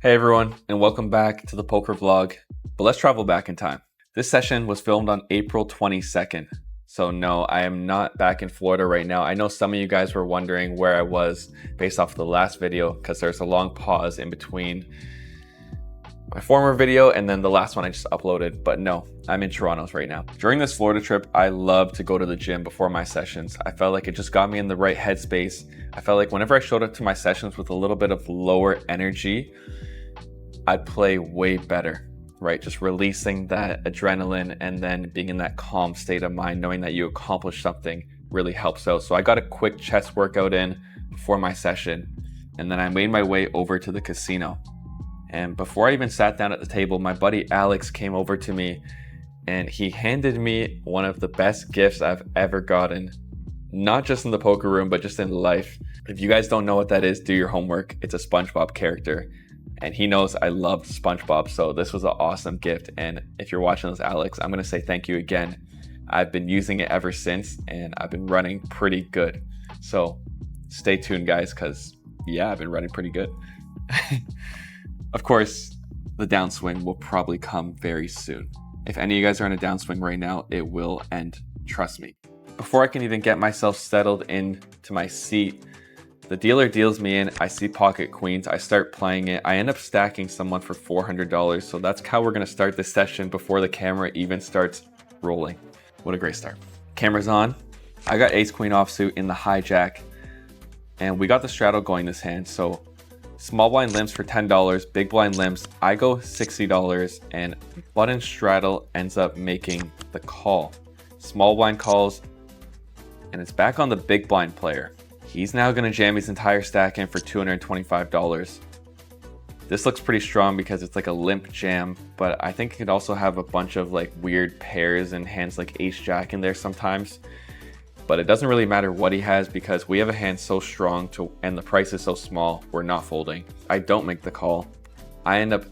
Hey everyone, and welcome back to the poker vlog, but let's travel back in time. This session was filmed on April 22nd, so no, I am not back in Florida right now. I know some of you guys were wondering where I was based off of the last video, because there's a long pause in between my former video and then the last one I just uploaded, but no, I'm in Toronto right now. During this Florida trip, I love to go to the gym before my sessions. I felt like it just got me in the right headspace. I felt like whenever I showed up to my sessions with a little bit of lower energy, I'd play way better, right? Just releasing that adrenaline and then being in that calm state of mind, knowing that you accomplished something really helps out. So I got a quick chest workout in before my session, and then I made my way over to the casino. And before I even sat down at the table, my buddy Alex came over to me and he handed me one of the best gifts I've ever gotten, not just in the poker room, but just in life. If you guys don't know what that is, do your homework. It's a SpongeBob character. And he knows I love SpongeBob, so this was an awesome gift. And if you're watching this, Alex, I'm gonna say thank you again. I've been using it ever since, and I've been running pretty good. So stay tuned, guys, because yeah, I've been running pretty good. Of course, the downswing will probably come very soon. If any of you guys are on a downswing right now, it will end, trust me. Before I can even get myself settled into my seat, the dealer deals me in. I see pocket queens. I start playing it. I end up stacking someone for $400. So that's how we're going to start this session before the camera even starts rolling. What a great start. Camera's on. I got ace queen offsuit in the hijack, and we got the straddle going this hand. So small blind limps for $10, big blind limps. I go $60, and button straddle ends up making the call. Small blind calls, and it's back on the big blind player. He's now going to jam his entire stack in for $225. This looks pretty strong because it's like a limp jam, but I think it could also have a bunch of like weird pairs and hands like ace jack in there sometimes. But it doesn't really matter what he has because we have a hand so strong and the price is so small, we're not folding. I don't make the call. I end up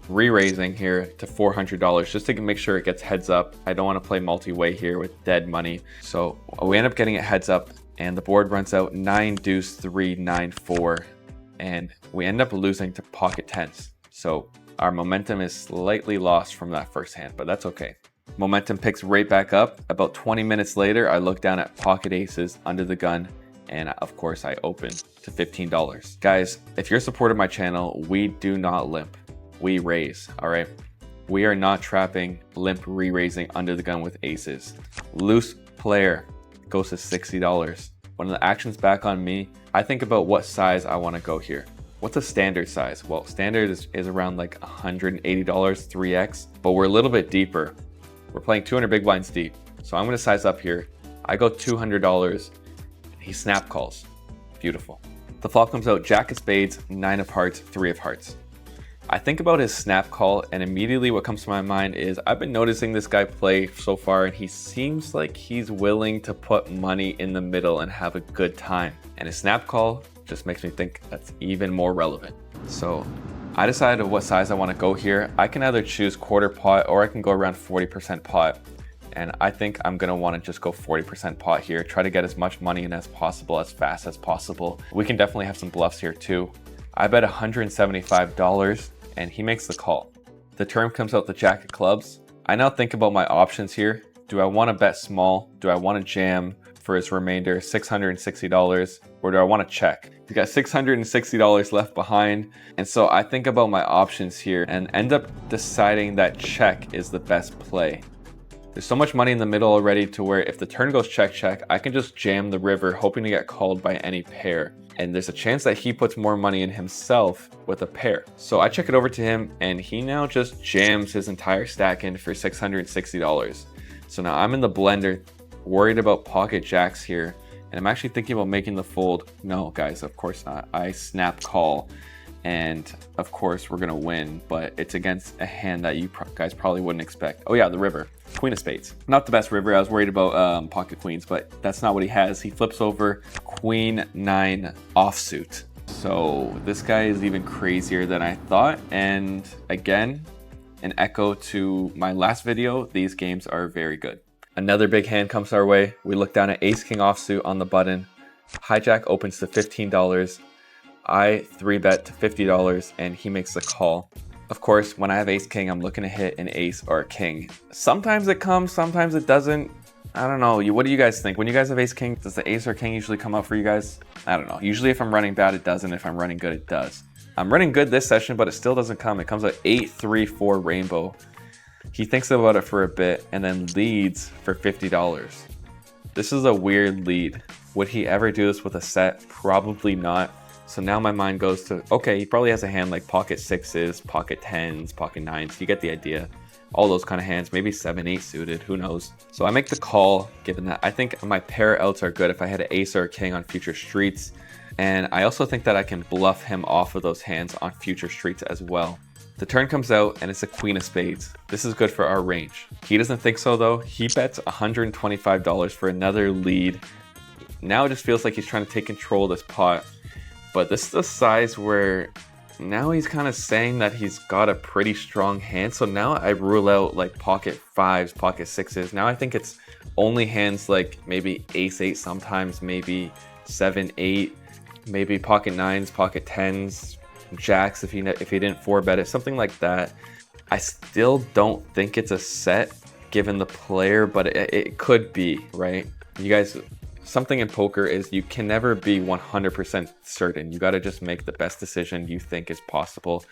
re-raising here to $400 just to make sure it gets heads up. I don't want to play multi-way here with dead money. So we end up getting it heads up, and the board runs out 9 deuce 3 9 4, and we end up losing to pocket tens. So our momentum is slightly lost from that first hand, but that's okay. Momentum picks right back up. About 20 minutes later, I look down at pocket aces under the gun, and of course I open to $15. Guys, if you're supporting my channel, we do not limp, we raise, all right? We are not trapping limp re-raising under the gun with aces. Loose player goes to $60. When the action's back on me, I think about what size I want to go here. What's a standard size? Well, standard is around like $180, 3x, but we're a little bit deeper. We're playing 200 big blinds deep. So I'm going to size up here. I go $200. He snap calls. Beautiful. The flop comes out jack of spades, 9 of hearts, 3 of hearts. I think about his snap call, and immediately what comes to my mind is I've been noticing this guy play so far, and he seems like he's willing to put money in the middle and have a good time. And his snap call just makes me think that's even more relevant. So I decided what size I want to go here. I can either choose quarter pot or I can go around 40% pot. And I think I'm going to want to just go 40% pot here. Try to get as much money in as possible, as fast as possible. We can definitely have some bluffs here too. I bet $175 and he makes the call. The turn comes out the jack of clubs. I now think about my options here. Do I want to bet small? Do I want to jam for his remainder, $660? Or do I want to check? He's got $660 left behind. And so I think about my options here and end up deciding that check is the best play. There's so much money in the middle already to where if the turn goes check, check, I can just jam the river hoping to get called by any pair. And there's a chance that he puts more money in himself with a pair. So I check it over to him and he now just jams his entire stack in for $660. So now I'm in the blender, worried about pocket jacks here. And I'm actually thinking about making the fold. No, guys, of course not. I snap call. And of course we're gonna win, but it's against a hand that you guys probably wouldn't expect. Oh yeah, the river, queen of spades. Not the best river. I was worried about pocket queens, but that's not what he has. He flips over queen 9 offsuit. So this guy is even crazier than I thought. And again, an echo to my last video, these games are very good. Another big hand comes our way. We look down at ace king offsuit on the button. Hijack opens to $15. I 3-bet to $50 and he makes the call. Of course, when I have ace king, I'm looking to hit an ace or a king. Sometimes it comes, sometimes it doesn't. I don't know. What do you guys think? When you guys have ace king, does the ace or king usually come up for you guys? I don't know. Usually if I'm running bad, it doesn't. If I'm running good, it does. I'm running good this session, but it still doesn't come. It comes at 8-3-4 rainbow. He thinks about it for a bit and then leads for $50. This is a weird lead. Would he ever do this with a set? Probably not. So now my mind goes to, okay, he probably has a hand like pocket sixes, pocket tens, pocket nines. You get the idea. All those kind of hands, maybe 7-8 suited, who knows. So I make the call, given that I think my pair outs are good if I had an ace or a king on future streets. And I also think that I can bluff him off of those hands on future streets as well. The turn comes out and it's a queen of spades. This is good for our range. He doesn't think so though. He bets $125 for another lead. Now it just feels like he's trying to take control of this pot. But this is the size where now he's kind of saying that he's got a pretty strong hand. So now I rule out like pocket fives, pocket sixes. Now I think it's only hands like maybe ace eight sometimes, maybe 7-8, maybe pocket nines, pocket tens, jacks if he didn't 4-bet it, something like that. I still don't think it's a set given the player, but it could be, right? You guys, something in poker is you can never be 100% certain. You got to just make the best decision you think is possible.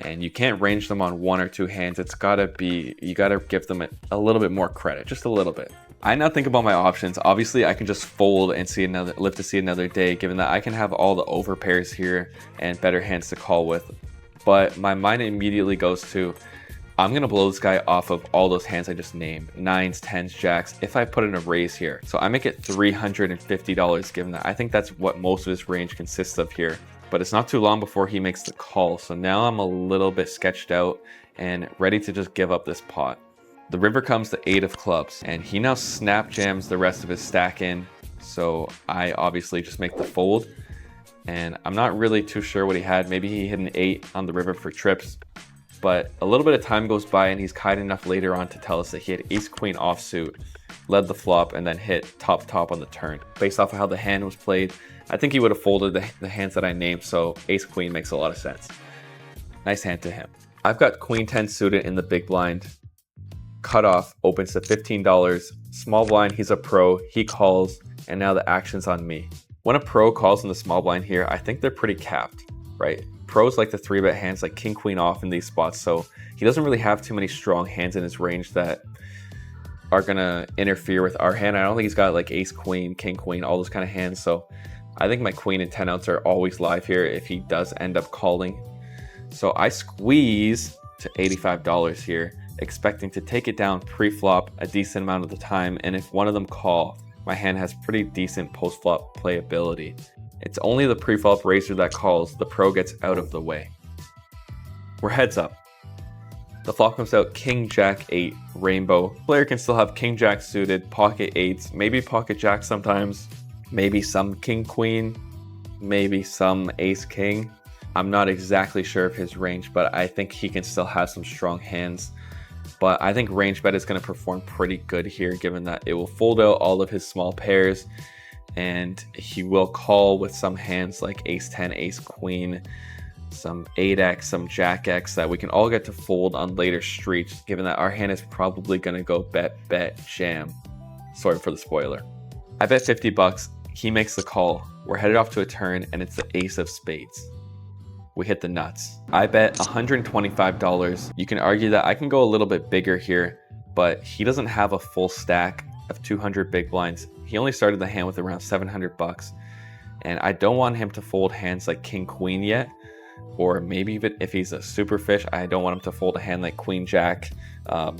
And you can't range them on one or two hands. It's got to be, you got to give them a little bit more credit, just a little bit. I now think about my options. Obviously, I can just fold and live to see another day, given that I can have all the over pairs here and better hands to call with. But my mind immediately goes to, I'm gonna blow this guy off of all those hands I just named, nines, tens, jacks, if I put in a raise here. So I make it $350, given that I think that's what most of his range consists of here. But it's not too long before he makes the call. So now I'm a little bit sketched out and ready to just give up this pot. The river comes to 8 of clubs and he now snap jams the rest of his stack in. So I obviously just make the fold and I'm not really too sure what he had. Maybe he hit an 8 on the river for trips, but a little bit of time goes by and he's kind enough later on to tell us that he had ace queen offsuit, led the flop and then hit top on the turn. Based off of how the hand was played, I think he would have folded the hands that I named, so ace queen makes a lot of sense. Nice hand to him. I've got queen 10 suited in the big blind. Cutoff opens to $15. Small blind, he's a pro, he calls, and now the action's on me. When a pro calls in the small blind here, I think they're pretty capped, right? Pros like the 3-bet hands like king queen off in these spots, so he doesn't really have too many strong hands in his range that are gonna interfere with our hand. I don't think he's got like ace queen, king queen, all those kind of hands, so I think my queen and 10 outs are always live here if he does end up calling. So I squeeze to $85 here, expecting to take it down pre-flop a decent amount of the time, and if one of them call, my hand has pretty decent post-flop playability. It's only the pre-flop raiser that calls, the pro gets out of the way. We're heads up. The flop comes out king jack 8 rainbow. Player can still have king jack suited, pocket 8s, maybe pocket jack sometimes, maybe some king queen, maybe some ace king. I'm not exactly sure of his range, but I think he can still have some strong hands. But I think range bet is going to perform pretty good here, given that it will fold out all of his small pairs and he will call with some hands like ace 10, ace queen, some 8x, some jack x that we can all get to fold on later streets, given that our hand is probably going to go bet, jam. Sorry for the spoiler. I bet 50 bucks. He makes the call. We're headed off to a turn and it's the ace of spades. We hit the nuts. I bet $125. You can argue that I can go a little bit bigger here, but he doesn't have a full stack of 200 big blinds. He only started the hand with around 700 bucks. And I don't want him to fold hands like king queen yet, or maybe even if he's a super fish, I don't want him to fold a hand like queen jack,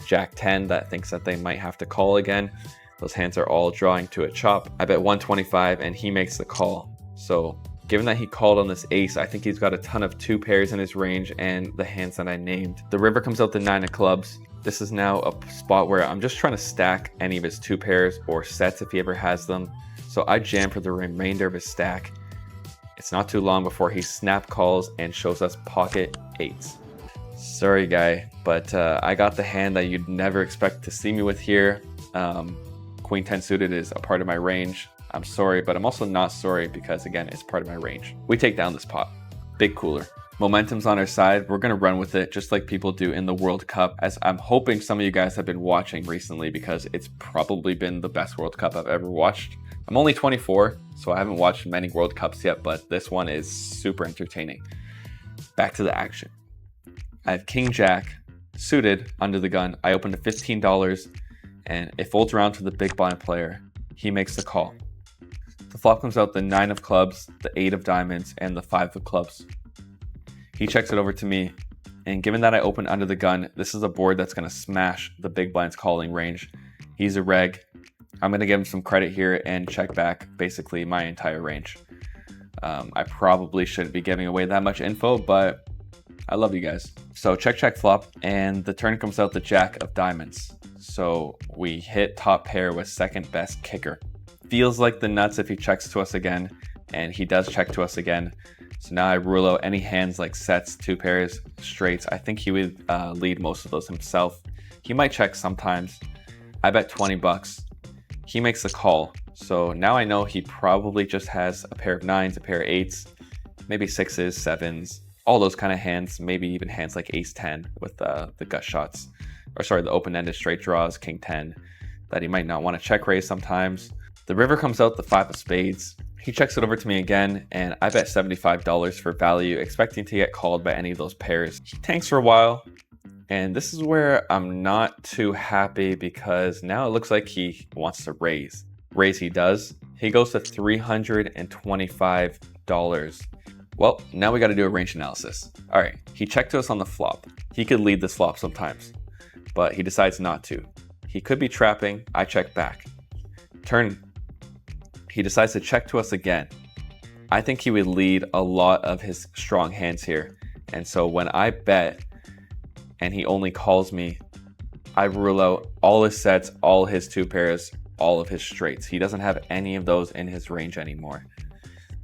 jack 10 that thinks that they might have to call again. Those hands are all drawing to a chop. I bet 125 and he makes the call. So given that he called on this ace, I think he's got a ton of 2 pairs in his range and the hands that I named. The river comes out the 9 of clubs. This is now a spot where I'm just trying to stack any of his 2 pairs or sets if he ever has them. So I jam for the remainder of his stack. It's not too long before he snap calls and shows us pocket 8s. Sorry guy, but I got the hand that you'd never expect to see me with here. Queen 10 suited is a part of my range. I'm sorry, but I'm also not sorry because, again, it's part of my range. We take down this pot. Big cooler. Momentum's on our side. We're going to run with it just like people do in the World Cup, as I'm hoping some of you guys have been watching recently because it's probably been the best World Cup I've ever watched. I'm only 24, so I haven't watched many World Cups yet, but this one is super entertaining. Back to the action. I have King Jack suited under the gun. I open to $15 and it folds around to the big blind player. He makes the call. The flop comes out the 9 of clubs, the 8 of diamonds, and the 5 of clubs. He checks it over to me, and given that I opened under the gun, this is a board that's going to smash the big blind's calling range. He's a reg. I'm going to give him some credit here and check back basically my entire range. I probably shouldn't be giving away that much info, but I love you guys. So check flop, and the turn comes out the jack of diamonds. So we hit top pair with second best kicker. Feels like the nuts if he checks to us again, and he does check to us again. So now I rule out any hands like sets, 2 pairs, straights. I think he would lead most of those himself. He might check sometimes. I bet 20 bucks. He makes the call. So now I know he probably just has a pair of 9s, a pair of 8s, maybe 6s, 7s, all those kind of hands, maybe even hands like ace 10 with the gut shots, or sorry, the open-ended straight draws, king 10, that he might not want to check raise sometimes. The river comes out the 5 of spades. He checks it over to me again, and I bet $75 for value, expecting to get called by any of those pairs. He tanks for a while, and this is where I'm not too happy because now it looks like he wants to raise. Raise he does. He goes to $325. Well, now we got to do a range analysis. All right, he checked to us on the flop. He could lead this flop sometimes, but he decides not to. He could be trapping. I check back. Turn. He decides to check to us again. I think he would lead a lot of his strong hands here. And so when I bet and he only calls me, I rule out all his sets, all his 2 pairs, all of his straights. He doesn't have any of those in his range anymore.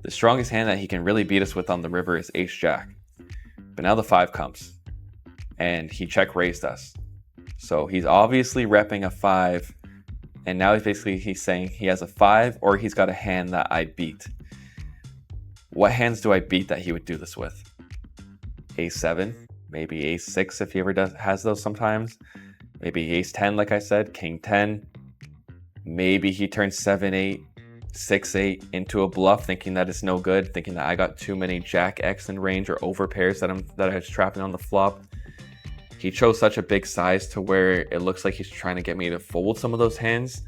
The strongest hand that he can really beat us with on the river is ace jack. But now the 5 comes and he check raised us. So he's obviously repping a 5. And now he's saying he has a 5 or he's got a hand that I beat. What hands do I beat that he would do this with? Ace 7, maybe ace 6 if he ever has those sometimes. Maybe ace 10 like I said, king 10. Maybe he turns 7-8, 6-8 into a bluff thinking that it's no good, thinking that I got too many jack X in range or over pairs that I was trapping on the flop. He chose such a big size to where it looks like he's trying to get me to fold some of those hands.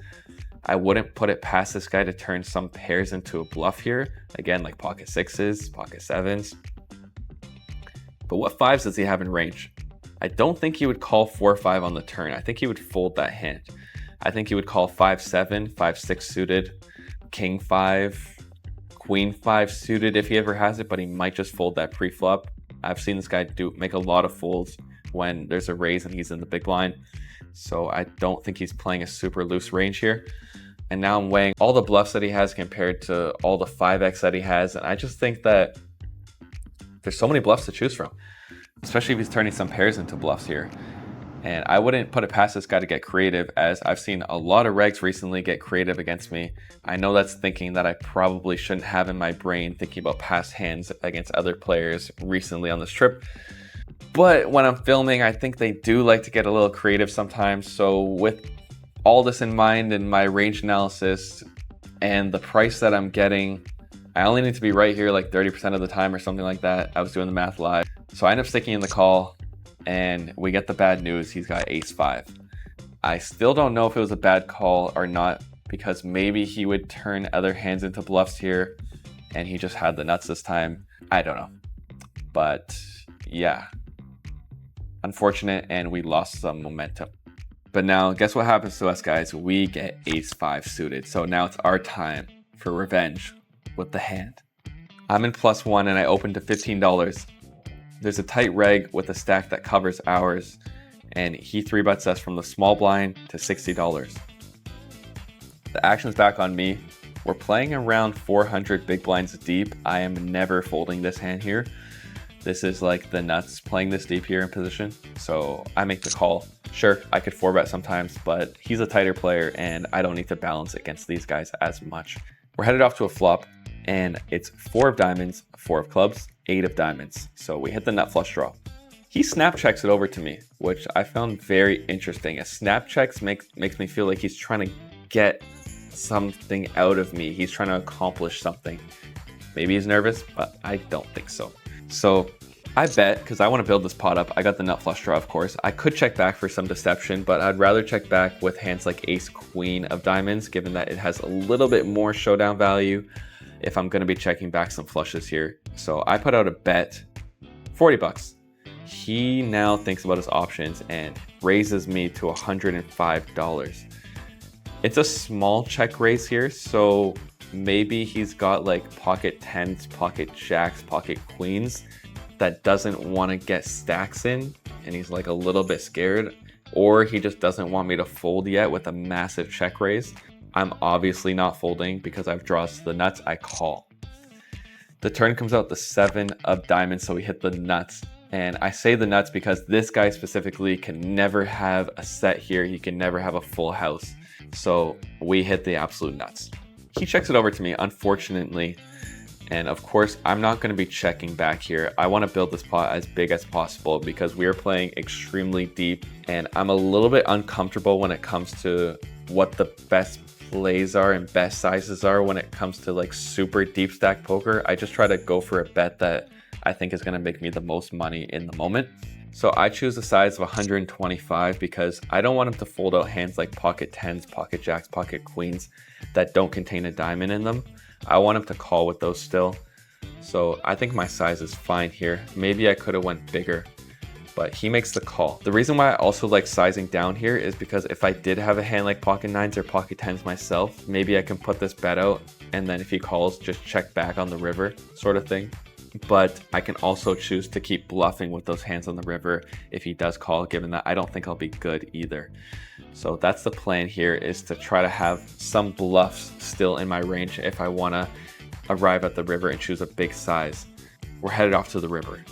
I wouldn't put it past this guy to turn some pairs into a bluff here. Again, like pocket 6s, pocket 7s. But what 5s does he have in range? I don't think he would call 4-5 on the turn. I think he would fold that hand. I think he would call 5-7, 5-6 suited, king 5, queen 5 suited if he ever has it, but he might just fold that pre-flop. I've seen this guy make a lot of folds when there's a raise and he's in the big blind. So I don't think he's playing a super loose range here. And now I'm weighing all the bluffs that he has compared to all the 5x that he has. And I just think that there's so many bluffs to choose from, especially if he's turning some pairs into bluffs here. And I wouldn't put it past this guy to get creative, as I've seen a lot of regs recently get creative against me. I know that's thinking that I probably shouldn't have in my brain, thinking about past hands against other players recently on this trip. But when I'm filming, I think they do like to get a little creative sometimes. So with all this in mind and my range analysis and the price that I'm getting, I only need to be right here like 30% of the time or something like that. I was doing the math live. So I end up sticking in the call and we get the bad news. He's got ace 5. I still don't know if it was a bad call or not, because maybe he would turn other hands into bluffs here and he just had the nuts this time. I don't know. But yeah, unfortunate, and we lost some momentum. But now guess what happens to us, guys? We get ace 5 suited. So now it's our time for revenge with the hand. I'm in +1 and I open to $15. There's a tight reg with a stack that covers ours, and he 3-bets us from the small blind to $60. The action's back on me. We're playing around 400 big blinds deep. I am never folding this hand here. This is like the nuts playing this deep here in position. So I make the call. Sure, I could 4-bet sometimes, but he's a tighter player and I don't need to balance against these guys as much. We're headed off to a flop, and it's 4 of diamonds, 4 of clubs, 8 of diamonds. So we hit the nut flush draw. He snap checks it over to me, which I found very interesting. A snap checks makes me feel like he's trying to get something out of me. He's trying to accomplish something. Maybe he's nervous, but I don't think so. So I bet, because I want to build this pot up, I got the nut flush draw, of course. I could check back for some deception, but I'd rather check back with hands like ace queen of diamonds, given that it has a little bit more showdown value if I'm going to be checking back some flushes here. So I put out a bet, 40 bucks. He now thinks about his options and raises me to $105. It's a small check raise here, so maybe he's got like pocket tens, pocket jacks, pocket queens that doesn't want to get stacks in, and he's like a little bit scared, or he just doesn't want me to fold yet with a massive check raise. I'm obviously not folding because I've draws to the nuts. I call. The turn comes out the 7 of diamonds, so we hit the nuts. And I say the nuts because this guy specifically can never have a set here. He can never have a full house. So we hit the absolute nuts. He checks it over to me, unfortunately. And of course, I'm not going to be checking back here. I want to build this pot as big as possible because we are playing extremely deep. And I'm a little bit uncomfortable when it comes to what the best plays are and best sizes are when it comes to like super deep stack poker. I just try to go for a bet that I think is going to make me the most money in the moment. So I choose a size of 125 because I don't want him to fold out hands like pocket tens, pocket jacks, pocket queens that don't contain a diamond in them. I want him to call with those still. So I think my size is fine here. Maybe I could have went bigger, but he makes the call. The reason why I also like sizing down here is because if I did have a hand like pocket nines or pocket tens myself, maybe I can put this bet out and then if he calls, just check back on the river sort of thing. But I can also choose to keep bluffing with those hands on the river if he does call, given that I don't think I'll be good either. So that's the plan here, is to try to have some bluffs still in my range if I want to arrive at the river and choose a big size. We're headed off to the river.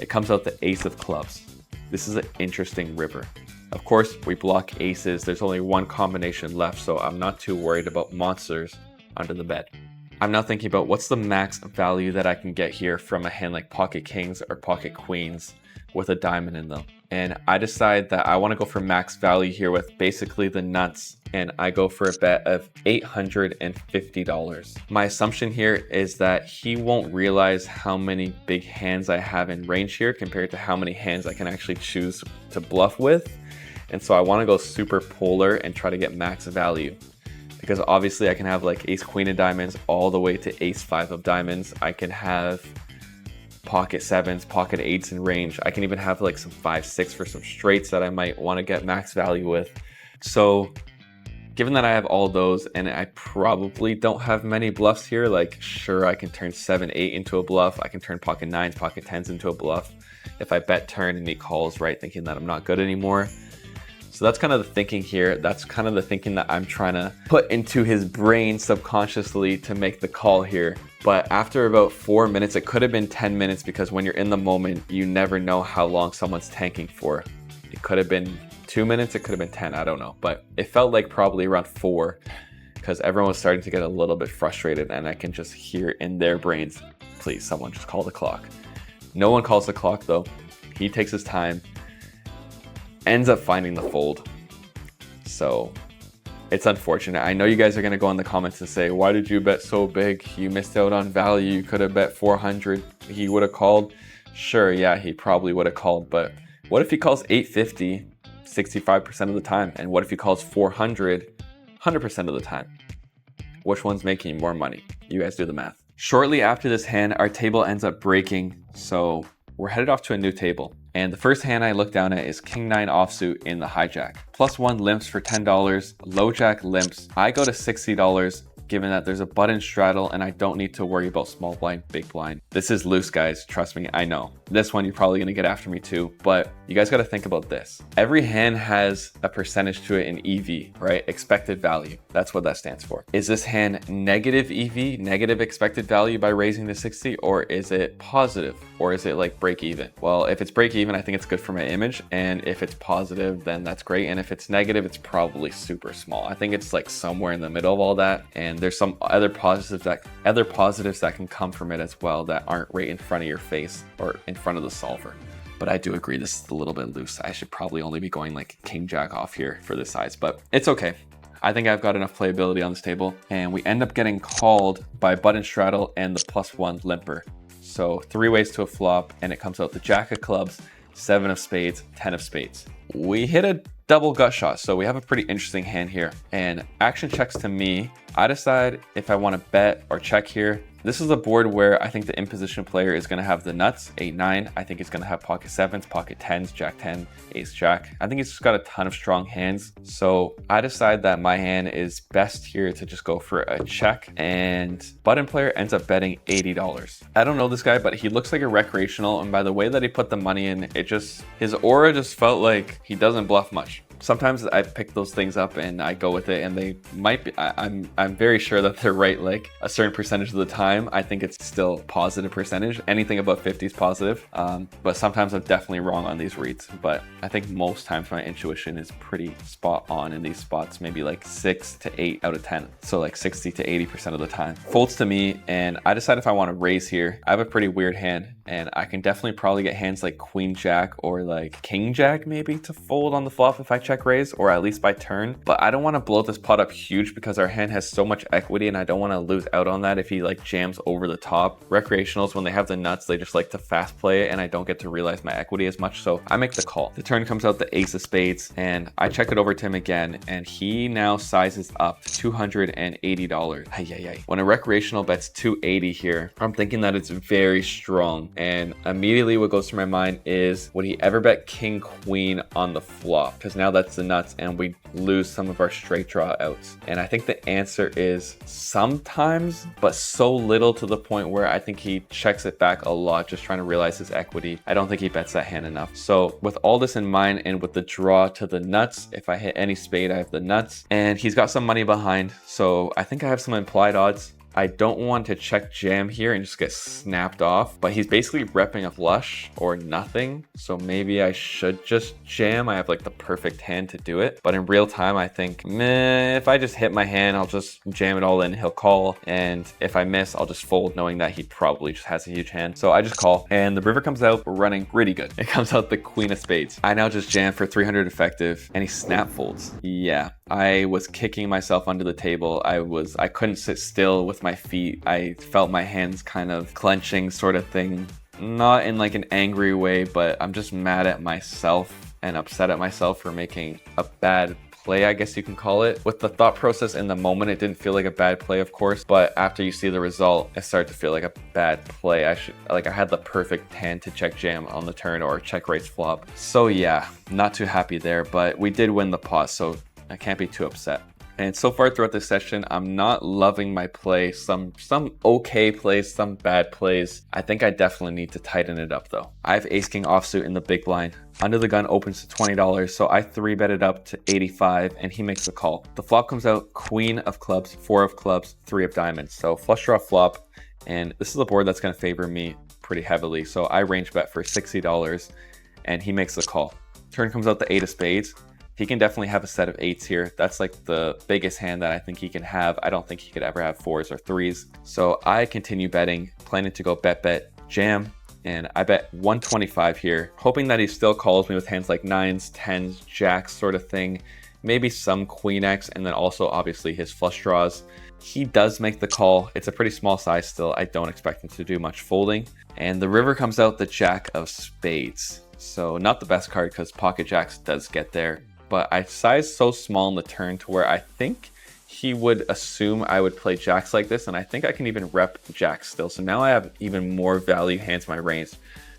It comes out the ace of clubs. This is an interesting river. Of course, we block aces. There's only one combination left, so I'm not too worried about monsters under the bed. I'm now thinking about what's the max value that I can get here from a hand like pocket kings or pocket queens with a diamond in them. And I decide that I want to go for max value here with basically the nuts, and I go for a bet of $850. My assumption here is that he won't realize how many big hands I have in range here compared to how many hands I can actually choose to bluff with. And so I want to go super polar and try to get max value. Because obviously I can have like ace queen of diamonds all the way to ace 5 of diamonds. I can have pocket sevens, pocket eights in range. I can even have like some 5-6 for some straights that I might want to get max value with. So given that I have all those and I probably don't have many bluffs here, like sure I can turn 7-8 into a bluff. I can turn pocket nines, pocket tens into a bluff if I bet turn and he calls, right, thinking that I'm not good anymore. So that's kind of the thinking here. That's kind of the thinking that I'm trying to put into his brain subconsciously to make the call here. But after about 4 minutes, it could have been 10 minutes because when you're in the moment, you never know how long someone's tanking for. It could have been 2 minutes, it could have been 10, I don't know. But it felt like probably around 4 because everyone was starting to get a little bit frustrated and I can just hear in their brains, please, someone just call the clock. No one calls the clock though. He takes his time. Ends up finding the fold. So it's unfortunate. I know you guys are going to go in the comments and say, why did you bet so big? You missed out on value. You could have bet 400. He would have called. Sure, yeah, he probably would have called. But what if he calls 850 65% of the time? And what if he calls 400 100% of the time? Which one's making more money? You guys do the math. Shortly after this hand, our table ends up breaking. So we're headed off to a new table. And the first hand I look down at is King 9 offsuit in the hijack. +1 limps for $10, low jack limps. I go to $60 given that there's a button straddle and I don't need to worry about small blind, big blind. This is loose, guys. Trust me, I know. This one you're probably gonna get after me too, but you guys gotta think about this. Every hand has a percentage to it in EV, right? Expected value. That's what that stands for. Is this hand negative EV, negative expected value by raising to 60, or is it positive? Or is it like break even? Well, if it's break even, I think it's good for my image. And if it's positive, then that's great. And if it's negative, it's probably super small. I think it's like somewhere in the middle of all that. And and there's some other positives that can come from it as well that aren't right in front of your face or in front of the solver. But I do agree this is a little bit loose. I should probably only be going like king jack off here for this size, but it's okay. I think I've got enough playability on this table, and we end up getting called by button straddle and the +1 limper. So 3 ways to a flop, and it comes out the jack of clubs, 7 of spades, 10 of spades. We hit a double gut shot, so we have a pretty interesting hand here. And action checks to me. I decide if I want to bet or check here. This is a board where I think the in-position player is going to have the nuts, 8-9. I think he's going to have pocket 7s, pocket 10s, jack 10, ace jack. I think he's just got a ton of strong hands. So I decide that my hand is best here to just go for a check, and button player ends up betting $80. I don't know this guy, but he looks like a recreational, and by the way that he put the money in, his aura just felt like he doesn't bluff much. Sometimes I pick those things up and I go with it, and they might be, I'm very sure that they're right like a certain percentage of the time. I think it's still positive percentage. Anything above 50 is positive, but sometimes I'm definitely wrong on these reads. But I think most times my intuition is pretty spot on in these spots, maybe like 6 to 8 out of 10. So like 60 to 80% of the time. Folds to me, and I decide if I want to raise here. I have a pretty weird hand, and I can definitely probably get hands like queen jack or like king jack maybe to fold on the flop if I check raise, or at least by turn. But I don't want to blow this pot up huge because our hand has so much equity, and I don't want to lose out on that if he like jams over the top. Recreationals, when they have the nuts, they just like to fast play it, and I don't get to realize my equity as much, so I make the call. The turn comes out the ace of spades, and I check it over to him again, and he now sizes up to $280. Hey. When a recreational bets 280 here, I'm thinking that it's very strong, and immediately what goes through my mind is, would he ever bet king queen on the flop? Because now that's the nuts, and we lose some of our straight draw outs. And I think the answer is sometimes, but so little to the point where I think he checks it back a lot, just trying to realize his equity. I don't think he bets that hand enough. So with all this in mind, and with the draw to the nuts, if I hit any spade, I have the nuts, and he's got some money behind. So I think I have some implied odds. I don't want to check jam here and just get snapped off, but he's basically repping a flush or nothing. So maybe I should just jam. I have like the perfect hand to do it. But in real time, I think, meh, if I just hit my hand, I'll just jam it all in, he'll call. And if I miss, I'll just fold, knowing that he probably just has a huge hand. So I just call, and the river comes out running pretty good. It comes out the queen of spades. I now just jam for 300 effective, and he snap folds. Yeah, I was kicking myself under the table. I couldn't sit still with my feet. I felt my hands kind of clenching, sort of thing. Not in like an angry way, but I'm just mad at myself and upset at myself for making a bad play, I guess you can call it. With the thought process in the moment, it didn't feel like a bad play, of course, but after you see the result, it started to feel like a bad play. I had the perfect hand to check jam on the turn or check raise flop. So yeah, not too happy there, but we did win the pot, so I can't be too upset. And so far throughout this session, I'm not loving my play. Some okay plays, some bad plays. I think I definitely need to tighten it up though. I have ace king offsuit in the big blind. Under the gun opens to $20, so I 3-bet it up to 85, and he makes the call. The flop comes out queen of clubs, 4 of clubs, 3 of diamonds. So flush draw flop, and this is a board that's going to favor me pretty heavily. So I range bet for $60, and he makes the call. Turn comes out the 8 of spades. He can definitely have a set of 8s here. That's like the biggest hand that I think he can have. I don't think he could ever have 4s or 3s. So I continue betting, planning to go bet, jam, and I bet 125 here, hoping that he still calls me with hands like 9s, 10s, jacks sort of thing. Maybe some queen X, and then also obviously his flush draws. He does make the call. It's a pretty small size still. I don't expect him to do much folding. And the river comes out the jack of spades. So not the best card because pocket jacks does get there. But I sized so small in the turn to where I think he would assume I would play jacks like this, and I think I can even rep jacks still. So now I have even more value hands in my range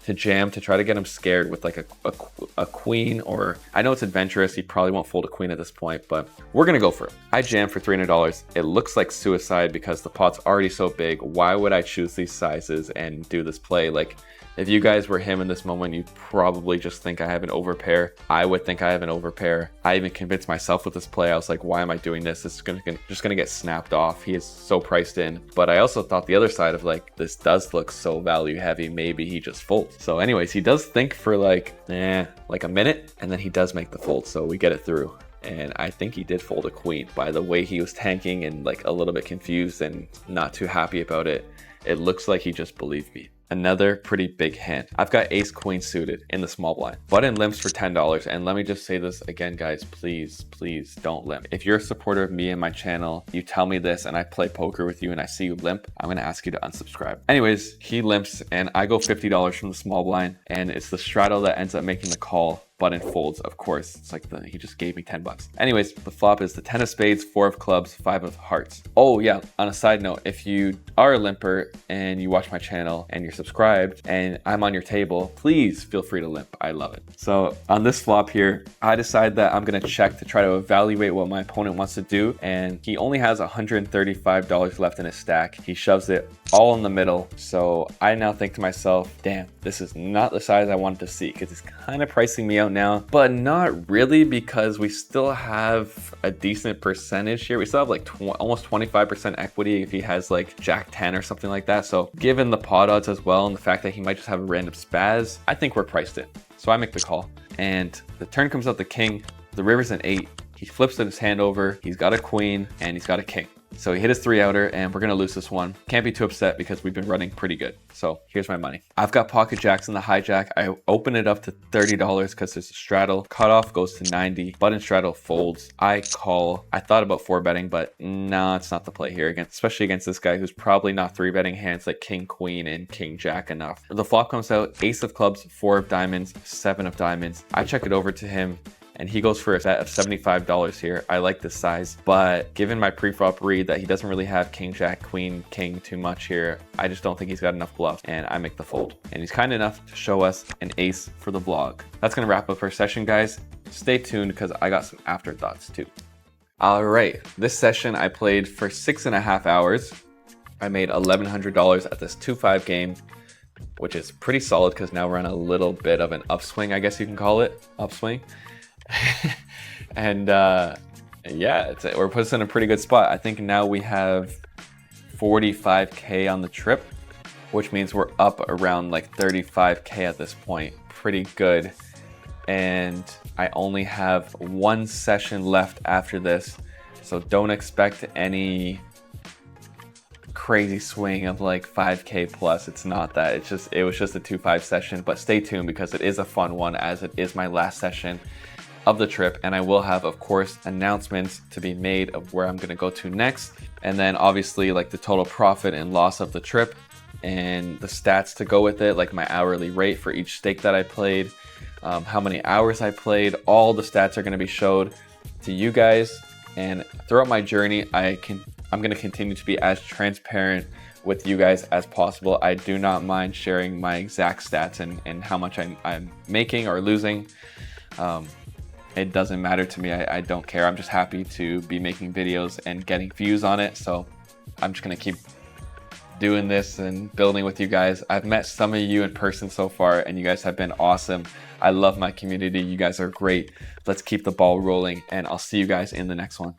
to jam, to try to get him scared with like a queen, or I know it's adventurous. He probably won't fold a queen at this point, but we're gonna go for it. I jam for $300. It looks like suicide because the pot's already so big. Why would I choose these sizes and do this play? Like, if you guys were him in this moment, you'd probably just think I have an overpair. I would think I have an overpair. I even convinced myself with this play. I was like, why am I doing this? This is just gonna get snapped off. He is so priced in. But I also thought the other side of like, this does look so value heavy. Maybe he just folds. So anyways, he does think for like a minute, and then he does make the fold. So we get it through. And I think he did fold a queen. By the way he was tanking and like a little bit confused and not too happy about it, it looks like he just believed me. Another pretty big hand. I've got ace queen suited in the small blind. Button limps for $10. And let me just say this again, guys, please don't limp. If you're a supporter of me and my channel, you tell me this and I play poker with you and I see you limp, I'm gonna ask you to unsubscribe. Anyways, he limps and I go $50 from the small blind, and it's the straddle that ends up making the call. Button folds, of course. It's like he just gave me 10 bucks. Anyways, the flop is the 10 of spades, 4 of clubs, 5 of hearts. Oh yeah, on a side note, if you are a limper and you watch my channel and you're subscribed and I'm on your table, please feel free to limp. I love it. So on this flop here, I decide that I'm gonna check to try to evaluate what my opponent wants to do, and he only has $135 left in his stack. He shoves it all in the middle. So I now think to myself, damn, this is not the size I wanted to see, because it's kind of pricing me out now, but not really, because we still have a decent percentage here. We still have like almost 25% equity if he has like Jack 10 or something like that. So given the pot odds as well and the fact that he might just have a random spaz, I think we're priced in. So I make the call, and the turn comes out the king, the river's an 8. He flips his hand over, he's got a queen and he's got a king. So he hit his 3-outer and we're gonna lose this one. Can't be too upset because we've been running pretty good. So here's my money. I've got pocket jacks in the hijack. I open it up to $30 because there's a straddle. Cutoff goes to 90. Button straddle folds. I call. I thought about 4-betting, but no, it's not the play here, again, especially against this guy who's probably not 3-betting hands like king, queen, and king, jack enough. The flop comes out, ace of clubs, 4 of diamonds, 7 of diamonds. I check it over to him, and he goes for a bet of $75 here. I like this size, but given my pre-flop read that he doesn't really have king, jack, queen, king too much here, I just don't think he's got enough bluffs, and I make the fold. And he's kind enough to show us an ace for the vlog. That's gonna wrap up our session, guys. Stay tuned because I got some afterthoughts too. All right, this session I played for 6.5 hours. I made $1,100 at this 2-5 game, which is pretty solid because now we're on a little bit of an upswing, I guess you can call it, upswing. And yeah, we're put us in a pretty good spot. I think now we have 45K on the trip, which means we're up around like 35K at this point. Pretty good. And I only have 1 session left after this, so don't expect any crazy swing of like 5K plus. It's not that. It was just a 2-5 session, but stay tuned because it is a fun one, as it is my last session of the trip, and I will have, of course, announcements to be made of where I'm gonna go to next, and then obviously like the total profit and loss of the trip and the stats to go with it, like my hourly rate for each stake that I played, how many hours I played. All the stats are gonna be showed to you guys, and throughout my journey I'm gonna continue to be as transparent with you guys as possible. I do not mind sharing my exact stats and how much I'm making or losing. It doesn't matter to me. I don't care. I'm just happy to be making videos and getting views on it. So I'm just gonna keep doing this and building with you guys. I've met some of you in person so far and you guys have been awesome. I love my community. You guys are great. Let's keep the ball rolling, and I'll see you guys in the next one.